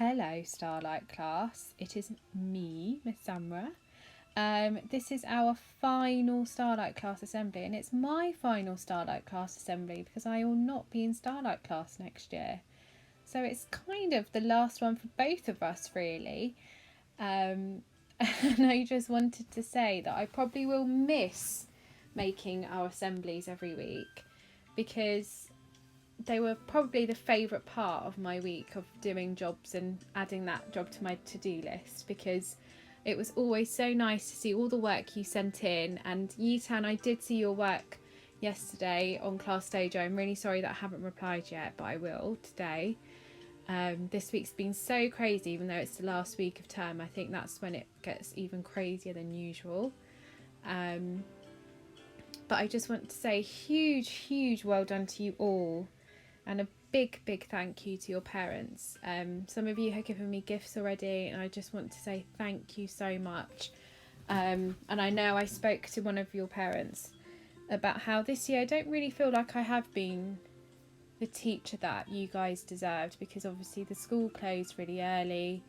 Hello, Starlight class. It is me, Miss Samra. This is our final Starlight class assembly, and it's my final Starlight class assembly because I will not be in Starlight class next year. So it's kind of the last one for both of us, really. And I just wanted to say that I probably will miss making our assemblies every week because they were probably the favourite part of my week of doing jobs and adding that job to my to-do list, because it was always so nice to see all the work you sent in. And Yitan, I did see your work yesterday on Class Dojo. I'm really sorry that I haven't replied yet, but I will today. This week's been so crazy, even though it's the last week of term. I think that's when it gets even crazier than usual. But I just want to say huge well done to you all, and a big thank you to your parents. Some of you have given me gifts already, and I just want to say thank you so much. And I know I spoke to one of your parents about how this year I don't really feel like I have been the teacher that you guys deserved, because obviously the school closed really early,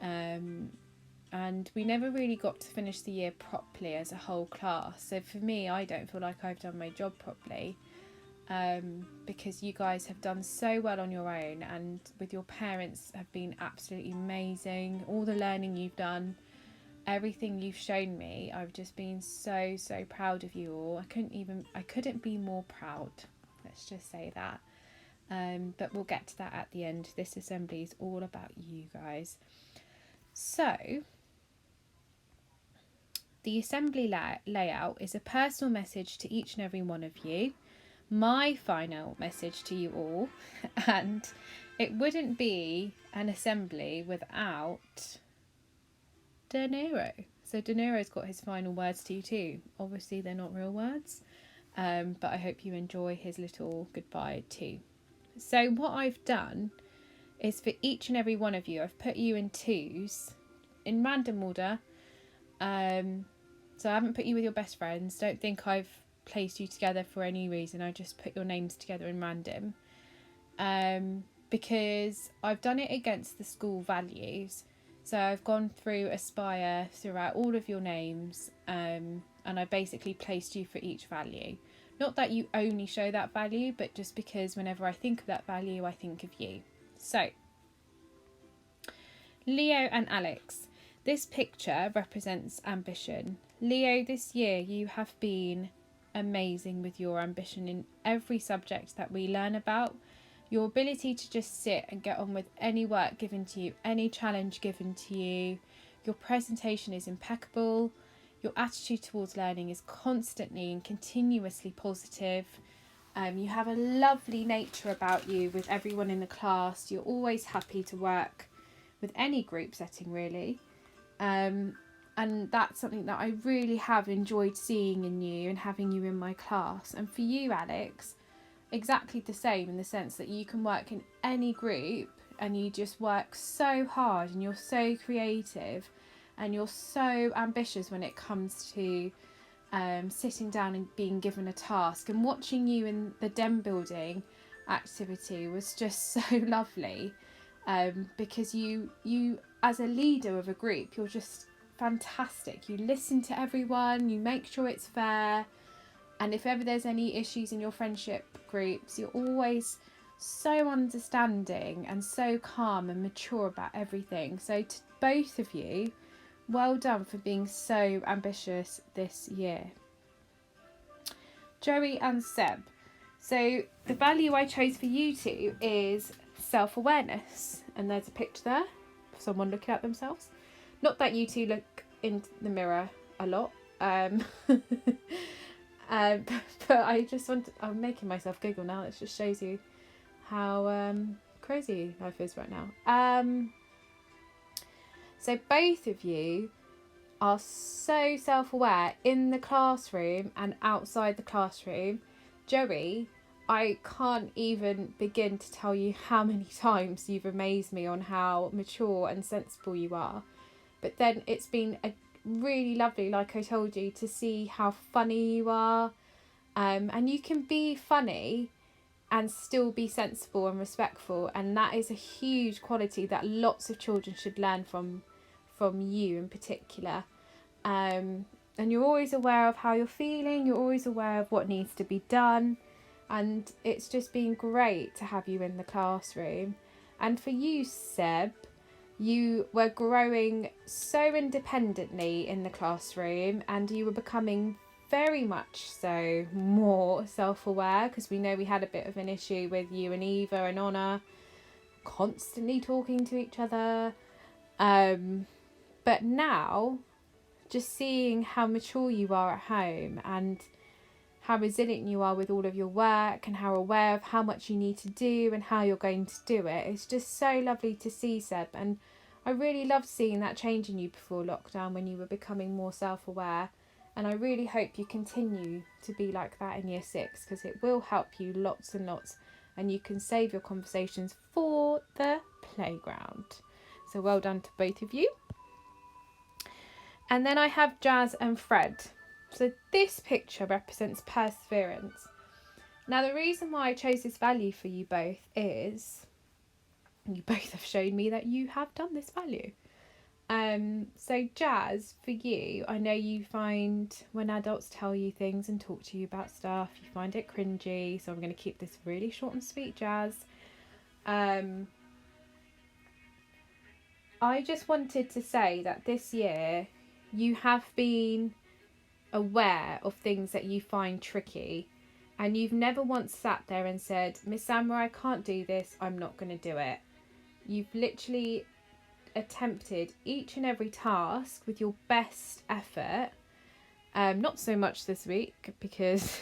and we never really got to finish the year properly as a whole class. So for me, I don't feel like I've done my job properly. Because you guys have done so well on your own, and with your parents have been absolutely amazing. All the learning you've done, everything you've shown me, I've just been so proud of you all. I couldn't be more proud, let's just say that. But we'll get to that at the end. This assembly is all about you guys. So the assembly layout is a personal message to each and every one of you, my final message to you all, and it wouldn't be an assembly without De Niro. So De Niro's got his final words to you too. Obviously they're not real words, but I hope you enjoy his little goodbye too. So what I've done is, for each and every one of you, I've put you in twos in random order. So I haven't put you with your best friends. Don't think I've placed you together for any reason. I just put your names together in random, because I've done it against the school values. So I've gone through Aspire throughout all of your names, and I basically placed you for each value. Not that you only show that value, but just because whenever I think of that value, I think of you. So Leo and Alex, this picture represents ambition. Leo, this year you have been amazing with your ambition in every subject that we learn about. Your ability to just sit and get on with any work given to you, any challenge given to you. Your presentation is impeccable. Your attitude towards learning is constantly and continuously positive. You have a lovely nature about you with everyone in the class. You're always happy to work with any group setting, really. And that's something that I really have enjoyed seeing in you and having you in my class. And for you, Alex, exactly the same, in the sense that you can work in any group and you just work so hard, and you're so creative, and you're so ambitious when it comes to sitting down and being given a task. And watching you in the den building activity was just so lovely, because you as a leader of a group, you're just fantastic. You listen to everyone, you make sure it's fair, and if ever there's any issues in your friendship groups, you're always so understanding and so calm and mature about everything. So to both of you, well done for being so ambitious this year. Joey and Seb, so the value I chose for you two is self-awareness, and there's a picture there of someone looking at themselves. Not that you two look in the mirror a lot, but I'm making myself giggle now. It just shows you how crazy life is right now. So both of you are so self-aware in the classroom and outside the classroom. Joey, I can't even begin to tell you how many times you've amazed me on how mature and sensible you are. But then it's been really lovely, like I told you, to see how funny you are. And you can be funny and still be sensible and respectful. And that is a huge quality that lots of children should learn from you in particular. And you're always aware of how you're feeling, you're always aware of what needs to be done, and it's just been great to have you in the classroom. And for you, Seb, you were growing so independently in the classroom, and you were becoming very much so more self-aware, because we know we had a bit of an issue with you and Eva and Honor constantly talking to each other. But now, just seeing how mature you are at home and how resilient you are with all of your work and how aware of how much you need to do and how you're going to do it, it's just so lovely to see, Seb. And I really loved seeing that change in you before lockdown when you were becoming more self-aware. And I really hope you continue to be like that in year 6, because it will help you lots and lots, and you can save your conversations for the playground. So well done to both of you. And then I have Jazz and Fred. So this picture represents perseverance. Now the reason why I chose this value for you both is you both have shown me that you have done this value. So Jazz, for you, I know you find when adults tell you things and talk to you about stuff, you find it cringy. So I'm going to keep this really short and sweet, Jazz. I just wanted to say that this year you have been aware of things that you find tricky, and you've never once sat there and said, Miss Samurai, I can't do this, I'm not going to do it. You've literally attempted each and every task with your best effort. Not so much this week because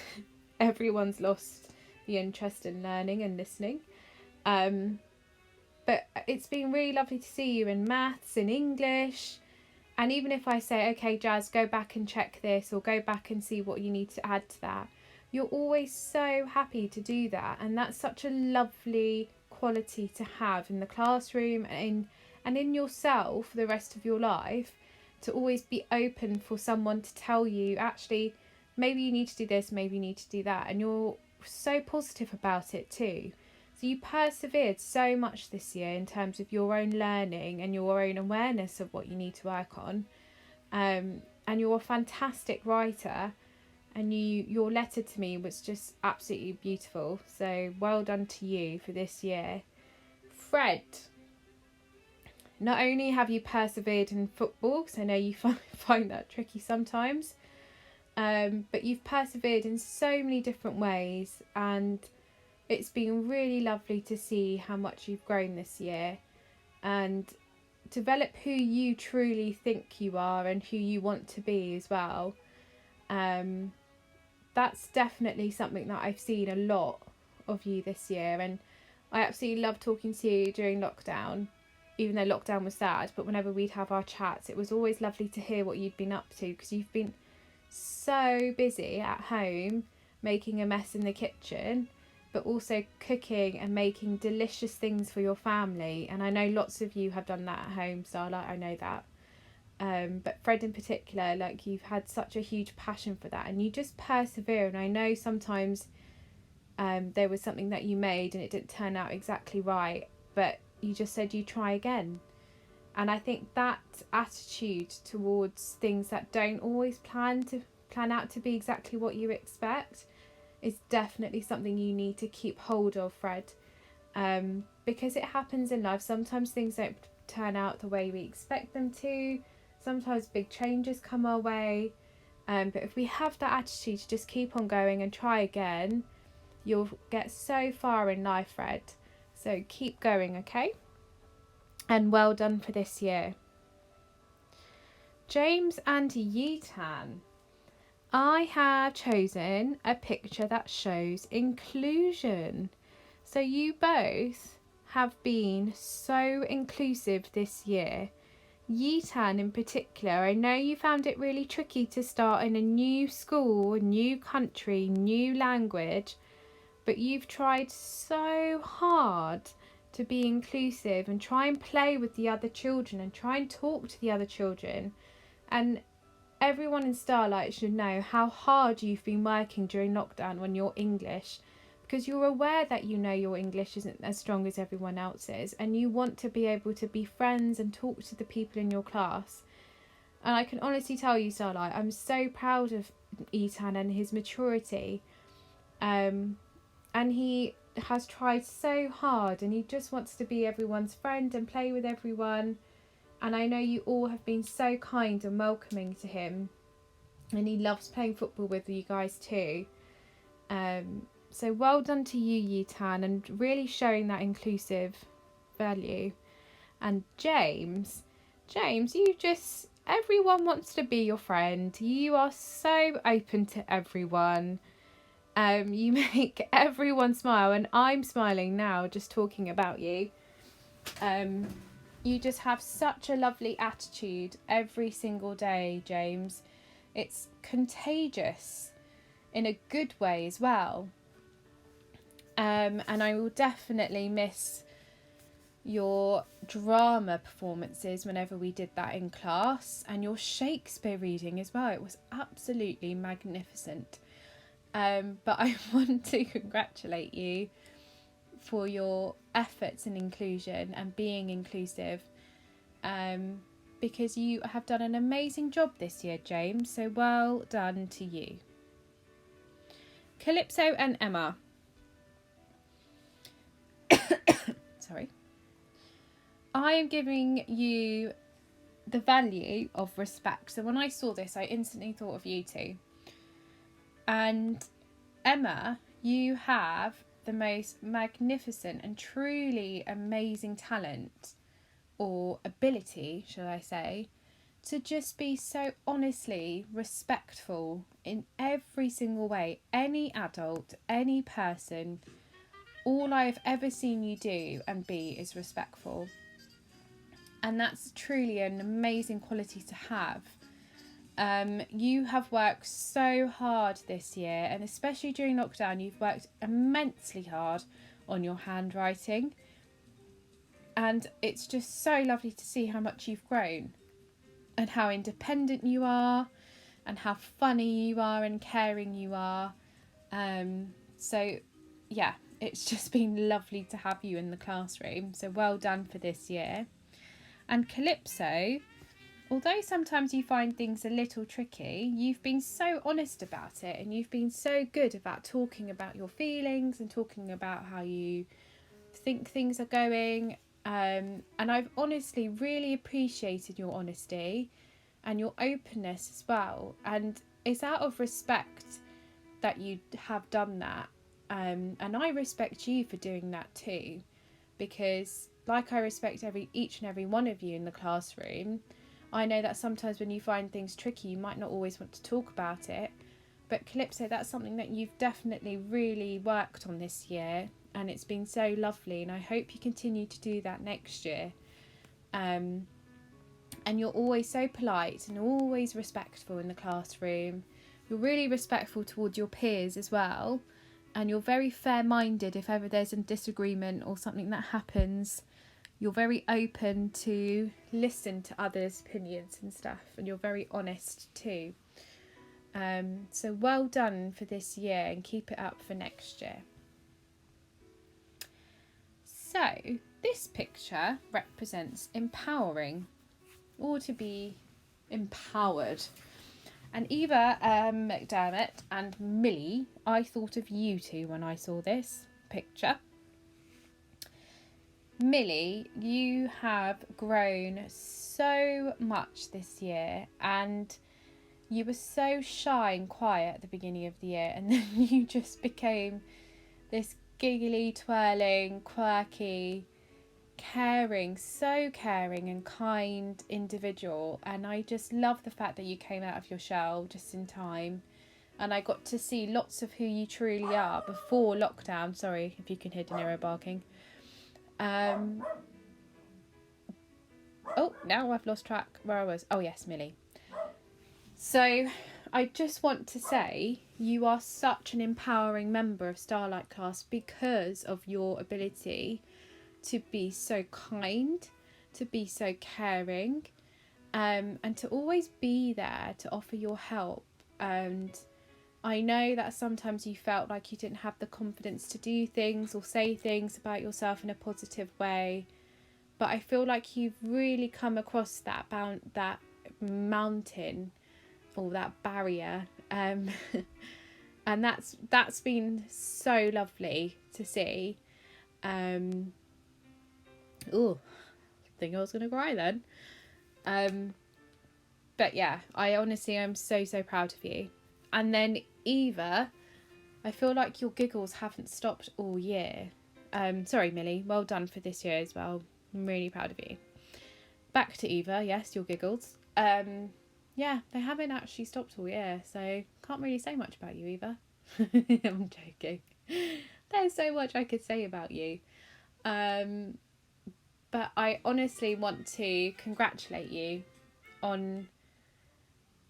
everyone's lost the interest in learning and listening. But it's been really lovely to see you in maths, in English. And even if I say, okay, Jazz, go back and check this, or go back and see what you need to add to that, you're always so happy to do that. And that's such a lovely quality to have in the classroom and in yourself for the rest of your life, to always be open for someone to tell you, actually, maybe you need to do this, maybe you need to do that. And you're so positive about it too. So you persevered so much this year in terms of your own learning and your own awareness of what you need to work on. And you're a fantastic writer, and your letter to me was just absolutely beautiful. So well done to you for this year. Fred, not only have you persevered in football, because I know you find that tricky sometimes, but you've persevered in so many different ways, and it's been really lovely to see how much you've grown this year and develop who you truly think you are and who you want to be as well. That's definitely something that I've seen a lot of you this year, and I absolutely loved talking to you during lockdown, even though lockdown was sad. But whenever we'd have our chats, it was always lovely to hear what you'd been up to, because you've been so busy at home making a mess in the kitchen, but also cooking and making delicious things for your family. And I know lots of you have done that at home, Starlite, I know that. But Fred in particular, like, you've had such a huge passion for that, and you just persevere. And I know sometimes there was something that you made and it didn't turn out exactly right, but you just said you try again. And I think that attitude towards things that don't always plan out to be exactly what you expect is definitely something you need to keep hold of, Fred, because it happens in life. Sometimes things don't turn out the way we expect them to. Sometimes big changes come our way, but if we have that attitude to just keep on going and try again, you'll get so far in life, Fred. So keep going, okay? And well done for this year. James and Yitan, I have chosen a picture that shows inclusion. So you both have been so inclusive this year. Yitan in particular, I know you found it really tricky to start in a new school, a new country, new language, but you've tried so hard to be inclusive and try and play with the other children and try and talk to the other children. And everyone in Starlight should know how hard you've been working during lockdown on your English, because you're aware that you know your English isn't as strong as everyone else's, and you want to be able to be friends and talk to the people in your class. And I can honestly tell you, Starlight, I'm so proud of Ethan and his maturity. And he has tried so hard, and he just wants to be everyone's friend and play with everyone. And I know you all have been so kind and welcoming to him, and he loves playing football with you guys too. So well done to you, Yitan, and really showing that inclusive value. And James, everyone wants to be your friend. You are so open to everyone. You make everyone smile, and I'm smiling now just talking about you. You just have such a lovely attitude every single day, James. It's contagious in a good way as well. And I will definitely miss your drama performances whenever we did that in class, and your Shakespeare reading as well. It was absolutely magnificent. But I want to congratulate you for your efforts in inclusion and being inclusive, because you have done an amazing job this year, James. So well done to you. Calypso and Emma. Sorry. I am giving you the value of respect. So when I saw this, I instantly thought of you two. And Emma, you have the most magnificent and truly amazing talent, or ability, shall I say, to just be so honestly respectful in every single way. Any adult, any person, all I've ever seen you do and be is respectful. And that's truly an amazing quality to have. You have worked so hard this year, and especially during lockdown, you've worked immensely hard on your handwriting. And it's just so lovely to see how much you've grown, and how independent you are, and how funny you are and caring you are. So yeah, it's just been lovely to have you in the classroom. So well done for this year. And Calypso, although sometimes you find things a little tricky, you've been so honest about it, and you've been so good about talking about your feelings and talking about how you think things are going. And I've honestly really appreciated your honesty and your openness as well. And it's out of respect that you have done that. And I respect you for doing that too, because like I respect each and every one of you in the classroom, I know that sometimes when you find things tricky, you might not always want to talk about it. But Calypso, that's something that you've definitely really worked on this year, and it's been so lovely, and I hope you continue to do that next year. And you're always so polite and always respectful in the classroom. You're really respectful towards your peers as well, and you're very fair-minded if ever there's a disagreement or something that happens. You're very open to listen to others' opinions and stuff, and you're very honest too. So well done for this year, and keep it up for next year. So this picture represents empowering, or to be empowered. And Eva McDermott and Millie, I thought of you two when I saw this picture. Millie, you have grown so much this year, and you were so shy and quiet at the beginning of the year, and then you just became this giggly, twirling, quirky, so caring and kind individual. And I just love the fact that you came out of your shell just in time, and I got to see lots of who you truly are before lockdown. Sorry if you can hear De Niro barking. Oh, now I've lost track where I was. Oh yes, Millie. So I just want to say you are such an empowering member of Starlight class because of your ability to be so kind, to be so caring, and to always be there to offer your help and I know that sometimes you felt like you didn't have the confidence to do things or say things about yourself in a positive way, but I feel like you've really come across that mountain or that barrier, and that's been so lovely to see. Oh, I think I was gonna cry then. But yeah, I honestly am so proud of you. And then Eva, I feel like your giggles haven't stopped all year. Sorry, Millie. Well done for this year as well. I'm really proud of you. Back to Eva. Yes, your giggles. Yeah, they haven't actually stopped all year, so can't really say much about you, Eva. I'm joking. There's so much I could say about you. But I honestly want to congratulate you on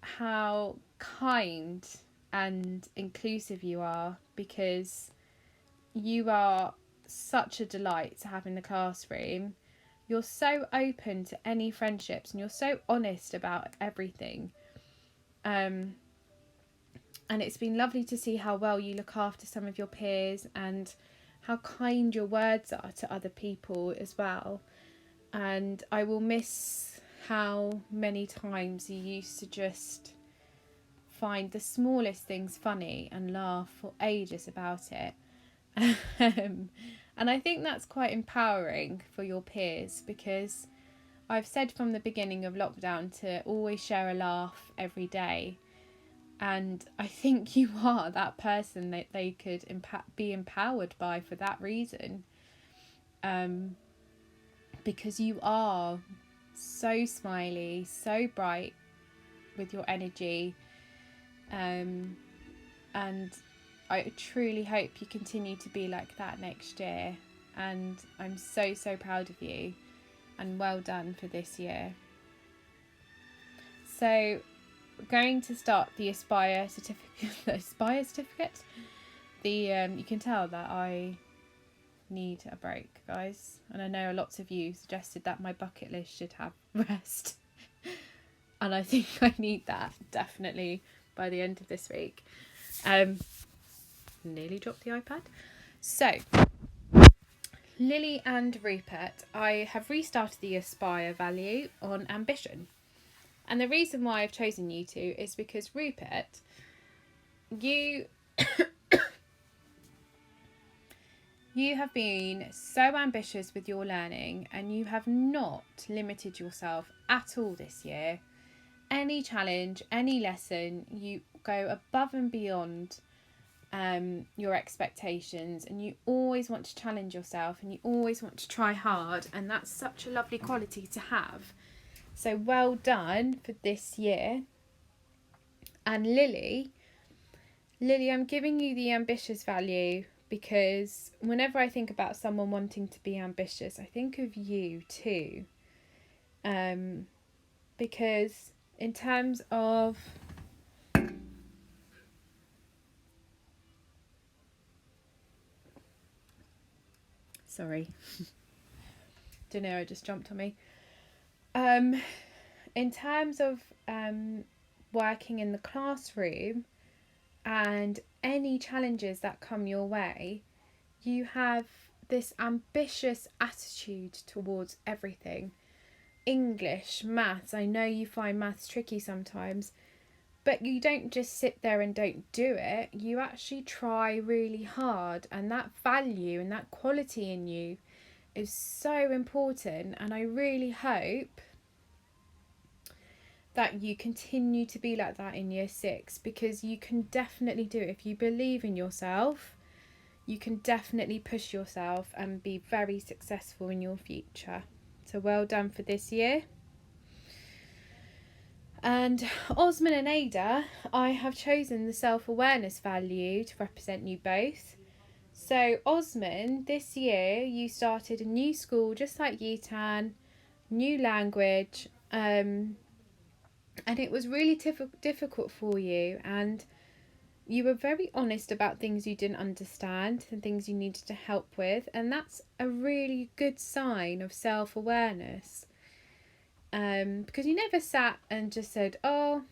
how kind and inclusive you are, because you are such a delight to have in the classroom. You're so open to any friendships and you're so honest about everything. And it's been lovely to see how well you look after some of your peers and how kind your words are to other people as well. And I will miss how many times you used to just find the smallest things funny and laugh for ages about it. And I think that's quite empowering for your peers, because I've said from the beginning of lockdown to always share a laugh every day. And I think you are that person that they could be empowered by for that reason. Because you are so smiley, so bright with your energy. And I truly hope you continue to be like that next year. And I'm so proud of you. And well done for this year. So we're going to start the Aspire certificate. You can tell that I need a break, guys. And I know lots of you suggested that my bucket list should have rest. And I think I need that, definitely, by the end of this week. Nearly dropped the iPad. So, Lily and Rupert, I have restarted the Aspire value on ambition. And the reason why I've chosen you two is because, Rupert, you you have been so ambitious with your learning, and you have not limited yourself at all this year. Any challenge, any lesson, you go above and beyond your expectations, and you always want to challenge yourself, and you always want to try hard, and that's such a lovely quality to have. So well done for this year. And Lily, I'm giving you the ambitious value because whenever I think about someone wanting to be ambitious, I think of you too. Because in terms of sorry, don't know, it just jumped on me. In terms of working in the classroom and any challenges that come your way, you have this ambitious attitude towards everything. English, maths, I know you find maths tricky sometimes, but you don't just sit there and don't do it. You actually try really hard, and that value and that quality in you is so important. And I really hope that you continue to be like that in year 6, because you can definitely do it. If you believe in yourself, you can definitely push yourself and be very successful in your future. So well done for this year. And Osman and Ada, I have chosen the self-awareness value to represent you both. So Osman, this year you started a new school just like Yitan, new language, and it was really difficult for you, and you were very honest about things you didn't understand and things you needed to help with, and that's a really good sign of self-awareness. Because you never sat and just said, oh,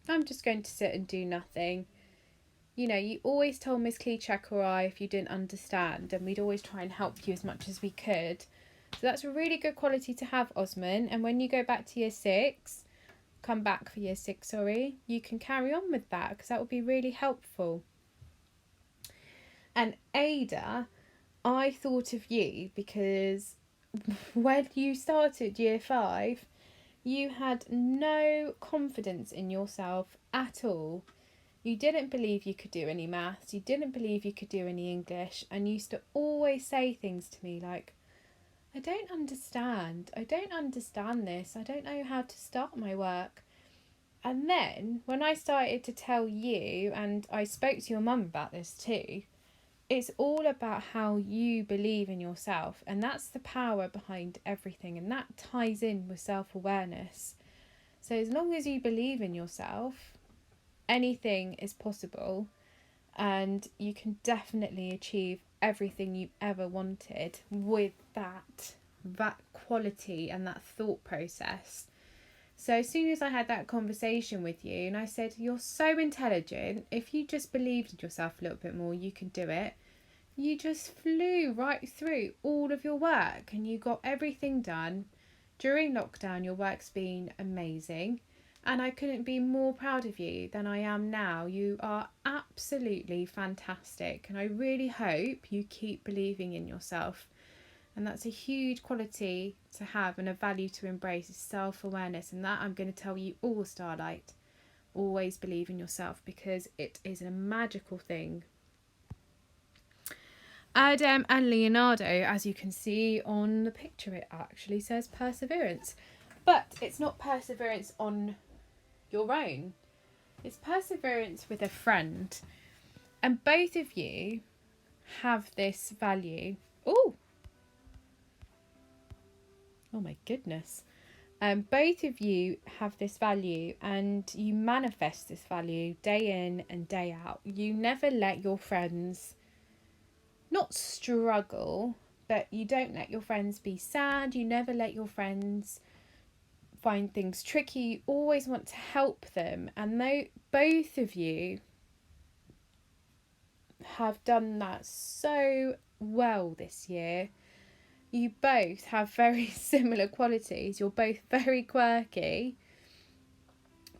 I'm just going to sit and do nothing. You know, you always told Miss Kleechak or I if you didn't understand, and we'd always try and help you as much as we could. So that's a really good quality to have, Osman. And when you go back to year 6, come back for year 6, sorry, you can carry on with that, because that would be really helpful. And Ada, I thought of you because when you started year 5, you had no confidence in yourself at all. You didn't believe you could do any maths, you didn't believe you could do any English, and you used to always say things to me like, I don't understand this, I don't know how to start my work. And then when I started to tell you, and I spoke to your mum about this too, it's all about how you believe in yourself, and that's the power behind everything, and that ties in with self-awareness. So as long as you believe in yourself, anything is possible, and you can definitely achieve everything you ever wanted with that quality and that thought process. So as soon as I had that conversation with you and I said, you're so intelligent, if you just believed in yourself a little bit more, you could do it. You just flew right through all of your work and you got everything done. During lockdown, your work's been amazing. And I couldn't be more proud of you than I am now. You are absolutely fantastic. And I really hope you keep believing in yourself. And that's a huge quality to have and a value to embrace, is self-awareness. And that I'm going to tell you all, Starlight. Always believe in yourself, because it is a magical thing. Adam and Leonardo, as you can see on the picture, it actually says perseverance. But it's not perseverance on your own. It's perseverance with a friend. And both of you have this value. Oh my goodness. Both of you have this value, and you manifest this value day in and day out. You never let your friends not struggle, but you don't let your friends be sad. You never let your friends find things tricky. You always want to help them. And though both of you have done that so well this year, you both have very similar qualities. You're both very quirky,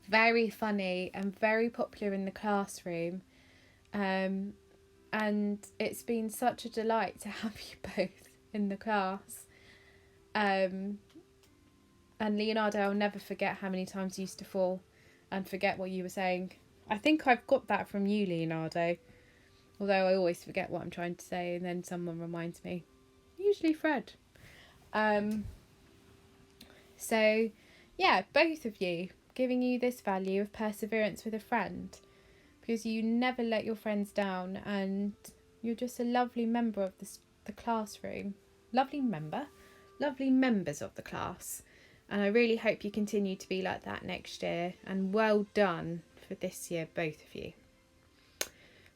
very funny, and very popular in the classroom. And it's been such a delight to have you both in the class. And Leonardo, I'll never forget how many times you used to fall and forget what you were saying. I think I've got that from you, Leonardo. Although I always forget what I'm trying to say and then someone reminds me. Usually Fred. So, yeah, both of you, giving you this value of perseverance with a friend, because you never let your friends down, and you're just a lovely member of the classroom. Lovely members of the class. And I really hope you continue to be like that next year. And well done for this year, both of you.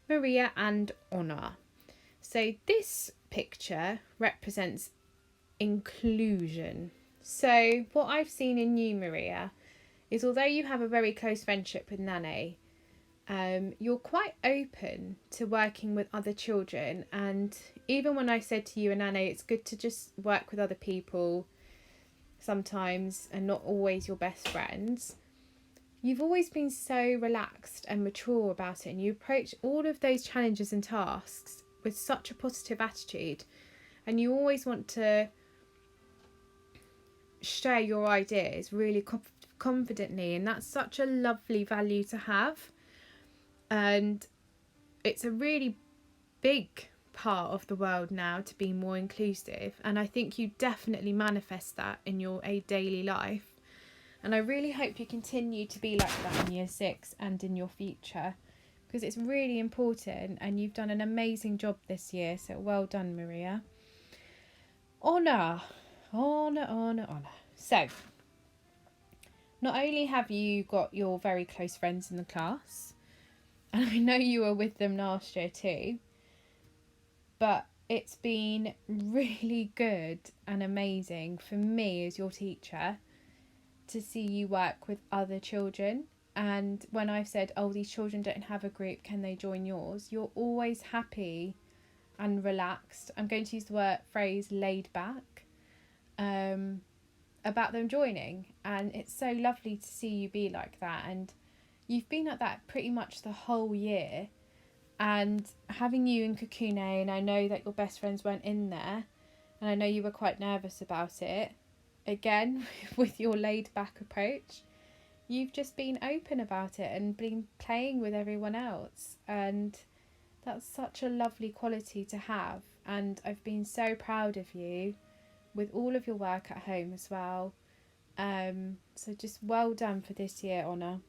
Maria and Honor. So this picture represents inclusion. So what I've seen in you, Maria, is although you have a very close friendship with Nane, you're quite open to working with other children. And even when I said to you and Nane, it's good to just work with other people sometimes and not always your best friends, you've always been so relaxed and mature about it, and you approach all of those challenges and tasks with such a positive attitude, and you always want to share your ideas really confidently, and that's such a lovely value to have. And it's a really big part of the world now to be more inclusive, and I think you definitely manifest that in your daily life. And I really hope you continue to be like that in year 6 and in your future, because it's really important, and you've done an amazing job this year. So well done, Maria. Honor. So, not only have you got your very close friends in the class, and I know you were with them last year too, but it's been really good and amazing for me as your teacher to see you work with other children And when I've said, oh, these children don't have a group, can they join yours? You're always happy and relaxed. I'm going to use the phrase laid back about them joining. And it's so lovely to see you be like that. And you've been like that pretty much the whole year. And having you in Kakune, and I know that your best friends weren't in there, and I know you were quite nervous about it. Again, with your laid back approach, you've just been open about it and been playing with everyone else. And that's such a lovely quality to have. And I've been so proud of you with all of your work at home as well. So just well done for this year, Honor.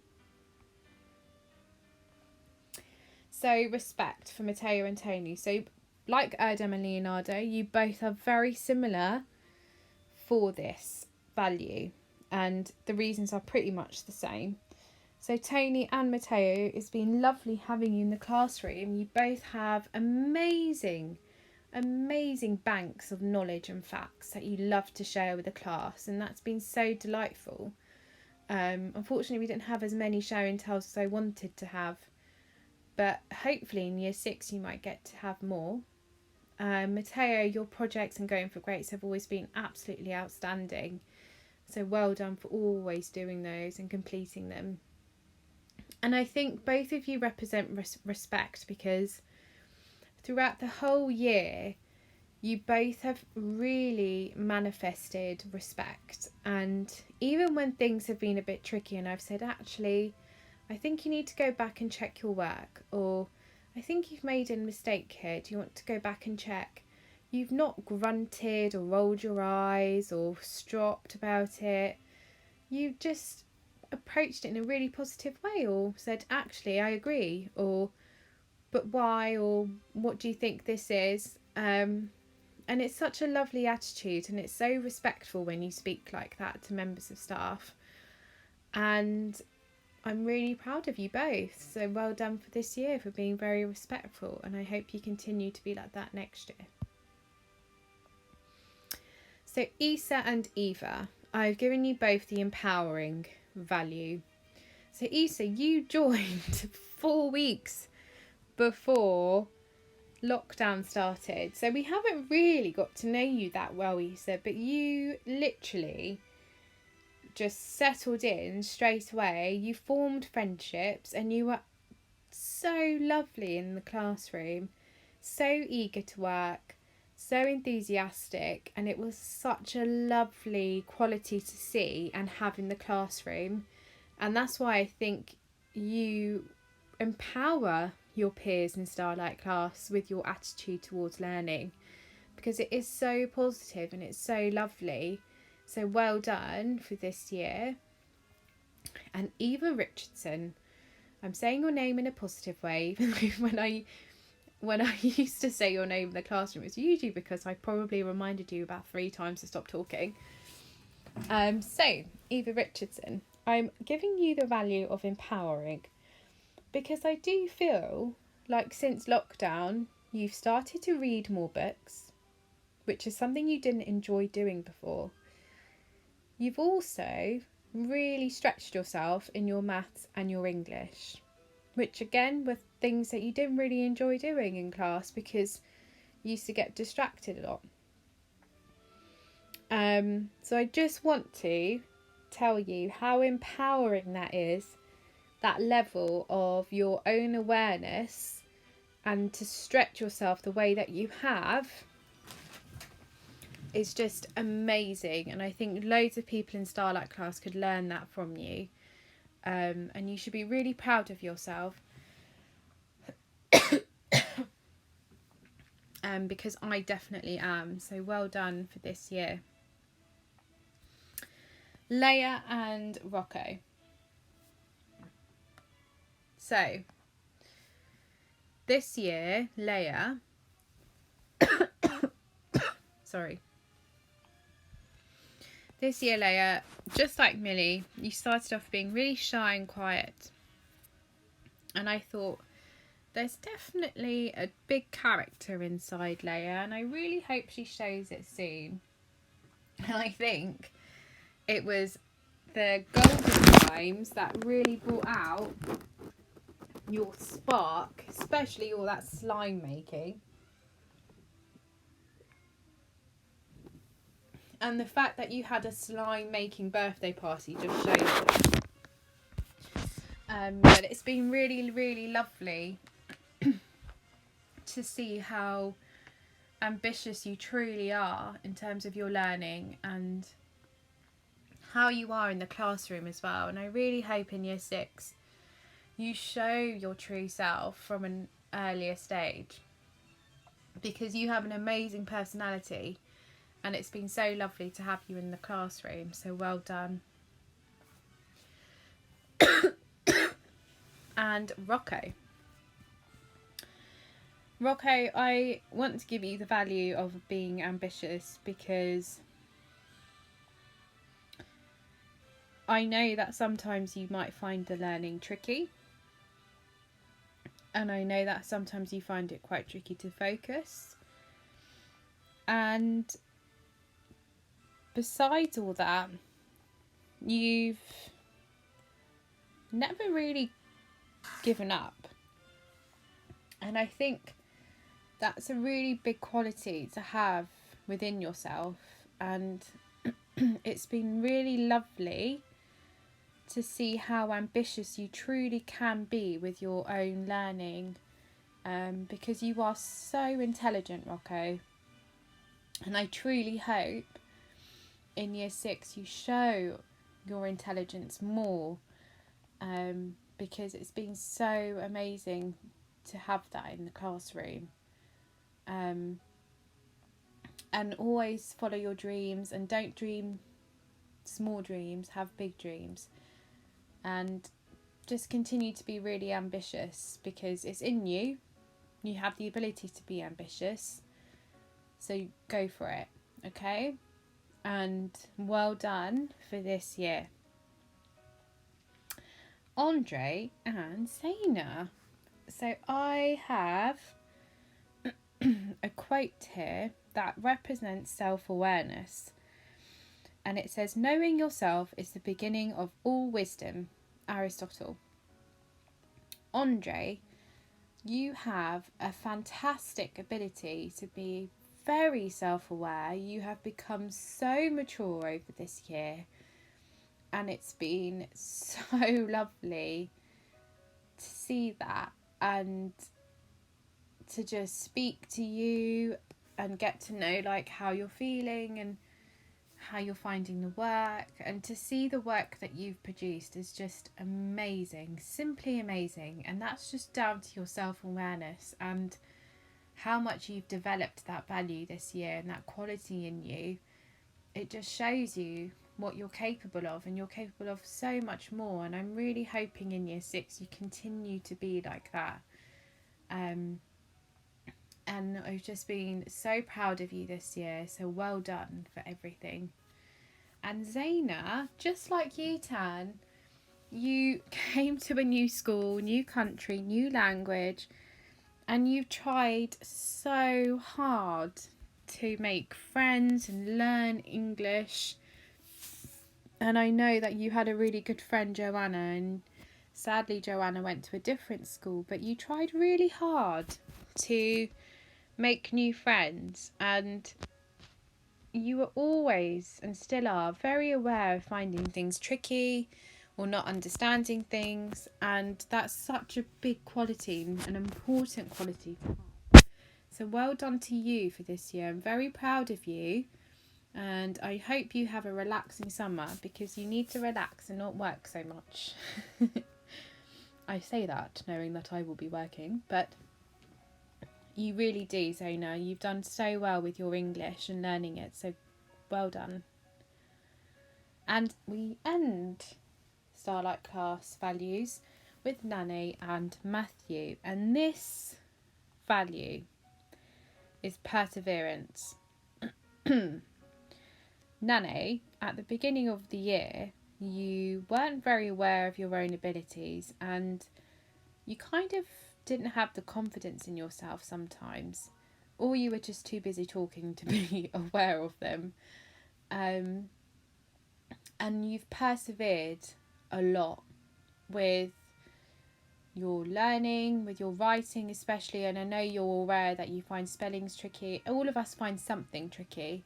So respect for Matteo and Tony. So like Erdem and Leonardo, you both are very similar for this value. And the reasons are pretty much the same. So Tony and Matteo, it's been lovely having you in the classroom. You both have amazing banks of knowledge and facts that you love to share with the class, and that's been so delightful. Unfortunately, we didn't have as many show and tells as I wanted to have, but hopefully in year 6 you might get to have more. Matteo, your projects and going for greats have always been absolutely outstanding. So well done for always doing those and completing them. And I think both of you represent respect, because throughout the whole year, you both have really manifested respect. And even when things have been a bit tricky and I've said, actually, I think you need to go back and check your work, or I think you've made a mistake here, do you want to go back and check? You've not grunted or rolled your eyes or stropped about it. You just approached it in a really positive way, or said, actually, I agree, or but why, or what do you think this is? And it's such a lovely attitude, and it's so respectful when you speak like that to members of staff. And I'm really proud of you both. So well done for this year for being very respectful, and I hope you continue to be like that next year. So Issa and Eva, I've given you both the empowering value. So Issa, you joined 4 weeks before lockdown started, so we haven't really got to know you that well, Issa, but you literally just settled in straight away. You formed friendships and you were so lovely in the classroom, so eager to work, so enthusiastic, and it was such a lovely quality to see and have in the classroom. And that's why I think you empower your peers in Starlite class with your attitude towards learning, because it is so positive and it's so lovely. So well done for this year. And Eva Richardson, I'm saying your name in a positive way. when I used to say your name in the classroom, it's usually because I probably reminded you about 3 times to stop talking. So Eva Richardson, I'm giving you the value of empowering, because I do feel like since lockdown, you've started to read more books, which is something you didn't enjoy doing before. You've also really stretched yourself in your maths and your English, which again were things that you didn't really enjoy doing in class because you used to get distracted a lot. So I just want to tell you how empowering that is, that level of your own awareness, and to stretch yourself the way that you have is just amazing. And I think loads of people in Starlight class could learn that from you, and you should be really proud of yourself. Because I definitely am. So well done for this year. Leia and Rocco. So this year, Leia This year, Leia, just like Millie, you started off being really shy and quiet. And I thought, there's definitely a big character inside Leia, and I really hope she shows it soon. And I think it was the golden times that really brought out your spark, especially all that slime making. And the fact that you had a slime making birthday party just shows it. But it's been really, really lovely to see how ambitious you truly are in terms of your learning and how you are in the classroom as well. And I really hope in year 6 you show your true self from an earlier stage, because you have an amazing personality and it's been so lovely to have you in the classroom. So well done. And Rocco, I want to give you the value of being ambitious, because I know that sometimes you might find the learning tricky, and I know that sometimes you find it quite tricky to focus. And besides all that, you've never really given up. And I think that's a really big quality to have within yourself. And it's been really lovely to see how ambitious you truly can be with your own learning, because you are so intelligent, Rocco. And I truly hope in year 6 you show your intelligence more, because it's been so amazing to have that in the classroom. And always follow your dreams, and don't dream small dreams, have big dreams, and just continue to be really ambitious, because it's in you. You have the ability to be ambitious, so go for it, okay? And well done for this year. Andre and Zaina. So I have a quote here that represents self-awareness, and it says, "Knowing yourself is the beginning of all wisdom." Aristotle. Andre, you have a fantastic ability to be very self-aware. You have become so mature over this year, and it's been so lovely to see that, and to just speak to you and get to know like how you're feeling and how you're finding the work, and to see the work that you've produced is just amazing, simply amazing. And that's just down to your self-awareness and how much you've developed that value this year and that quality in you. It just shows you what you're capable of, and you're capable of so much more. And I'm really hoping in year 6 you continue to be like that. And I've just been so proud of you this year, so well done for everything. And Zaina, just like you, Tan, you came to a new school, new country, new language, and you've tried so hard to make friends and learn English. And I know that you had a really good friend, Joanna, and sadly Joanna went to a different school, but you tried really hard to make new friends, and you were always, and still are, very aware of finding things tricky or not understanding things, and that's such a big quality, an important quality to have. So well done to you for this year. I'm very proud of you, and I hope you have a relaxing summer, because you need to relax and not work so much. I say that knowing that I will be working, but you really do, Zaina. You've done so well with your English and learning it, so well done. And we end Starlight class values with Nane and Matthew, and this value is perseverance. Nane, at the beginning of the year, you weren't very aware of your own abilities, and you kind of didn't have the confidence in yourself sometimes, or you were just too busy talking to be aware of them. And you've persevered a lot with your learning, with your writing especially, and I know you're aware that you find spellings tricky. All of us find something tricky,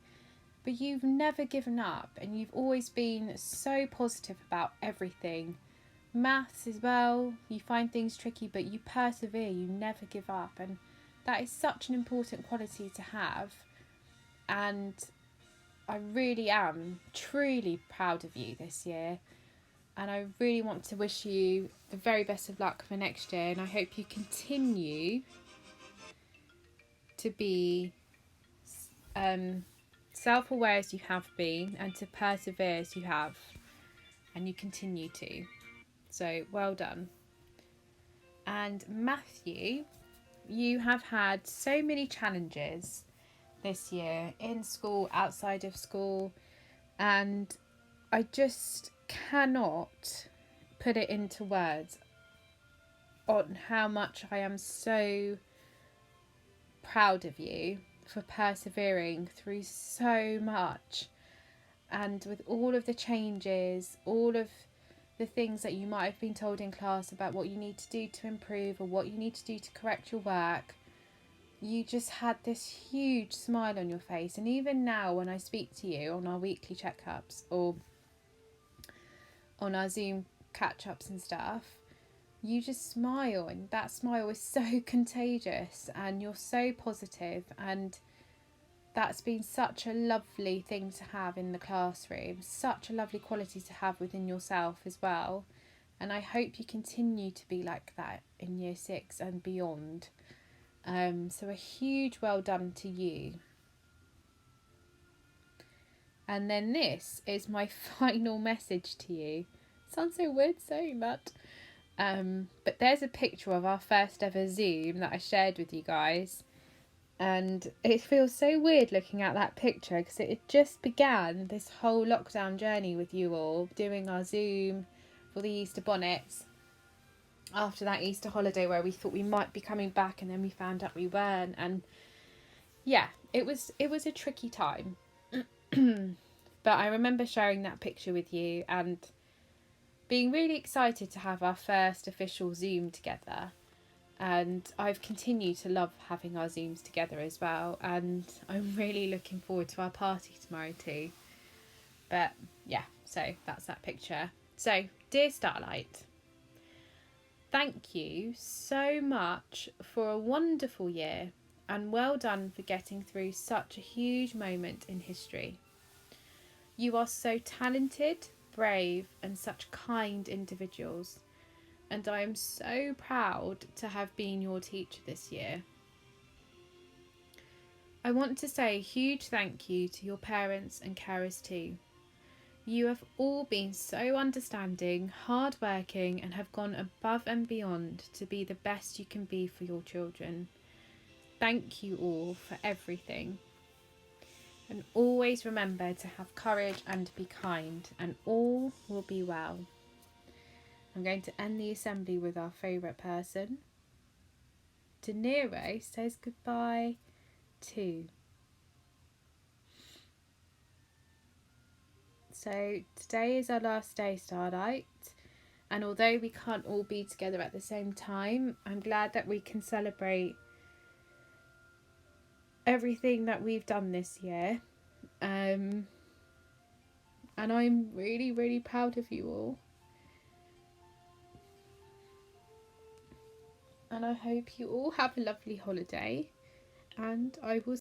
but you've never given up and you've always been so positive about everything. Maths as well, you find things tricky but you persevere, you never give up, and that is such an important quality to have. And I really am truly proud of you this year, and I really want to wish you the very best of luck for next year, and I hope you continue to be self-aware as you have been and to persevere as you have, and you continue to. So well done. And Matthew, you have had so many challenges this year in school, outside of school, and I just cannot put it into words on how much I am so proud of you for persevering through so much, and with all of the changes, all of the things that you might have been told in class about what you need to do to improve or what you need to do to correct your work, you just had this huge smile on your face. And even now when I speak to you on our weekly checkups or on our Zoom catch-ups and stuff, you just smile, and that smile is so contagious and you're so positive, and that's been such a lovely thing to have in the classroom, such a lovely quality to have within yourself as well. And I hope you continue to be like that in year 6 and beyond. So a huge well done to you. And then this is my final message to you. Sounds so weird saying that. But there's a picture of our first ever Zoom that I shared with you guys. And it feels so weird looking at that picture because it just began this whole lockdown journey with you all, doing our Zoom for the Easter bonnets after that Easter holiday where we thought we might be coming back and then we found out we weren't. And yeah, it was a tricky time. But I remember sharing that picture with you and being really excited to have our first official Zoom together. And I've continued to love having our Zooms together as well, and I'm really looking forward to our party tomorrow too. But yeah, so that's that picture. So, dear Starlite, thank you so much for a wonderful year, and well done for getting through such a huge moment in history. You are so talented, brave, and such kind individuals, and I am so proud to have been your teacher this year. I want to say a huge thank you to your parents and carers too. You have all been so understanding, hardworking, and have gone above and beyond to be the best you can be for your children. Thank you all for everything. And always remember to have courage and be kind, and all will be well. I'm going to end the assembly with our favourite person. De Niro says goodbye too. So today is our last day, Starlight, and although we can't all be together at the same time, I'm glad that we can celebrate everything that we've done this year. And I'm really, really proud of you all. And I hope you all have a lovely holiday, and I will